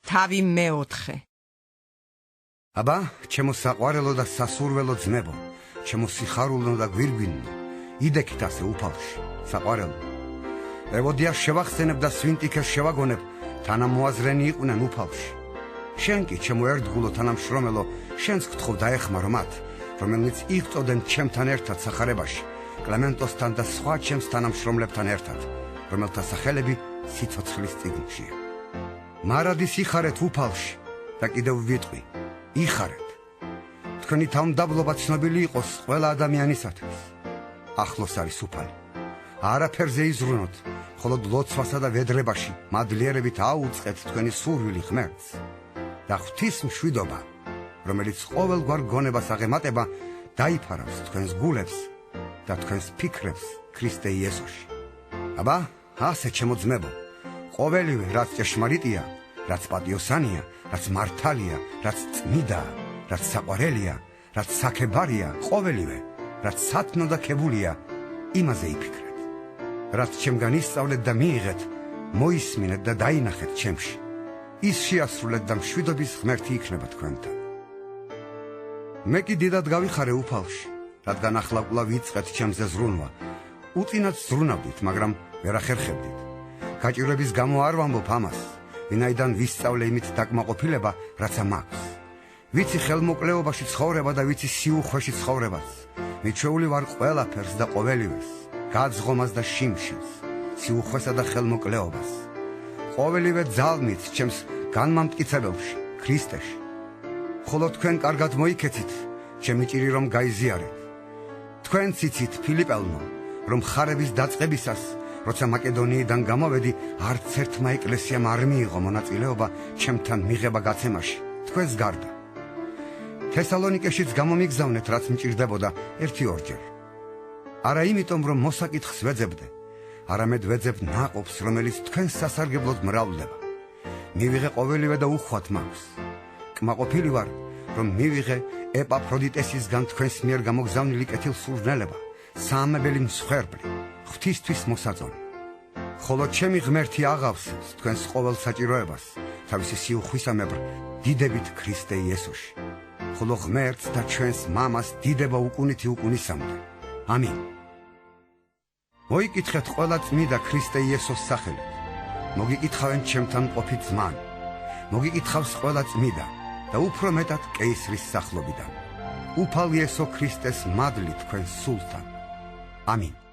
თავი მეოთხე. აბა, ჩემო საყვარელო და სასურველო ძმებო, ჩემო სიხარულო და გვირგვინო, იდექით ასე უფალში, საყვარელო. ევოდია შევახსენებ და სვინტიქეს შევაგონებ, თანამოაზრენი იყვნენ უფალში. შენ კი, ჩემო ერთგულო თანამშრომელო, შენს გთხოვ დაეხმარო მათ, რომელნიც იღწოდენ ჩემთან ერთად სახარებაში, კლემენტოსთან და სხვა ჩემს თანამშრომლებთან ერთად, რომელთა სახელები სიცოცხლის წიგნშია. მარადის იხარეთ უფალში და კიდევ ვიტყვი, იხარეთ. თქვენი თავმდაბლობა ცნობილი იყოს ყველა ადამიანისათვის. ახლოს არის უფალი. არაფერზე იზრუნოთ, მხოლოდ ლოცვასა და ვედრებაში მადლიერებით აუწყეთ თქვენი სურვილი ღმერთს. და ღვთის მშვიდობა, რომელიც ყოველგვარ გონებას აღემატება, დაიფარავს თქვენს გულებს და თქვენს ფიქრებს ქრისტე იესოში. აბა, ასე ჩემო ძმებო, ყოველივე რაც ჭეშმარიტია, რაც პატიოსანია, რაც მართალია, რაც წმიდაა, რაც საყვარელია, რაც საქებარია, ყოველივე, რაც სათნო და ქებულია, იმაზე იფიქრეთ. რაც ჩემგან ისწავლეთ და მიიღეთ, მოისმინეთ და დაინახეთ ჩემში. ის შეასრულეთ და მშვიდობის ღმერთი იქნება თქვენთან. მე კი დიდად გავიხარე უფალში, რადგან ახლა კვლავ ვიწყეთ ჩემზე ზრუნვა. უწინად ზრუნავდით, მაგრამ ვერ ახერხებდით. გაჭირვების გამო არ ვამბობ ამას, ვინაიდან ვისწავლე იმით დაკმაყოფილება, რაცა მაქვს. ვიცი ხელმოკლეობაში ცხოვრება და ვიცი სიუხვეში ცხოვრებაც. მიჩვეული ვარ ყველაფერს და ყოველივეს, გაძღომას და შიმშილს, სიუხვესა და ხელმოკლეობას. ყოველივე ძალმით ჩემს განმამტკიცებელში, ქრისტეში. ხოლო თქვენ კარგად მოიქეცით, ჩემი ჭირი რომ გაიზიარეთ. თქვენ ციცით ფილიპელნო, რომ ხარების დაწყებისას, როცა მაკედონიიდან გამოვედი, არც ერთმა ეკლესიამ არ მიიღო მონაწილეობა ჩემთან მიღება გაცემაში, თქვენს გარდა. თესალონიკეშიც გამომიგზავნეთ, რაც მჭირდებოდა 1-2 არა იმიტომ, რომ მოსაკითხს ვეძებდე, არამედ ვეძებ ნაყოფს, რომელიც თქვენს სასარგებლოდ მრავლდება. მივიღე ყოველივე და უხვად მაქვს. კმაყოფილი ვარ, რომ მივიღე ეპაფროდიტესისგან თქვენს მიერ გამოგზავნილი კეთილსურნელება, საამებელი მსხვერპლი, ღვთისთვის მოსაწონი. ხოლო ჩემი ღმერთი აღავსებს თქვენს ყოველ საჭიროებას, თავისი სიუხვისამებრ დიდებით ქრისტე იესოში. ხოლო ღმერთს და ჩვენს მამას დიდება უკუნითი უკუნისამდე. ამინ. მოიკითხეთ ყველა წმიდა ქრისტე იესოს სახელით. მოგიკითხავენ ჩემთან მყოფი ძმან. მოგიკითხავს ყველა წმიდა და უფრო მეტად კეისრის სახლობიდან. უფალ იესო ქრისტეს მადლი თქვენ სულთან. ამინ.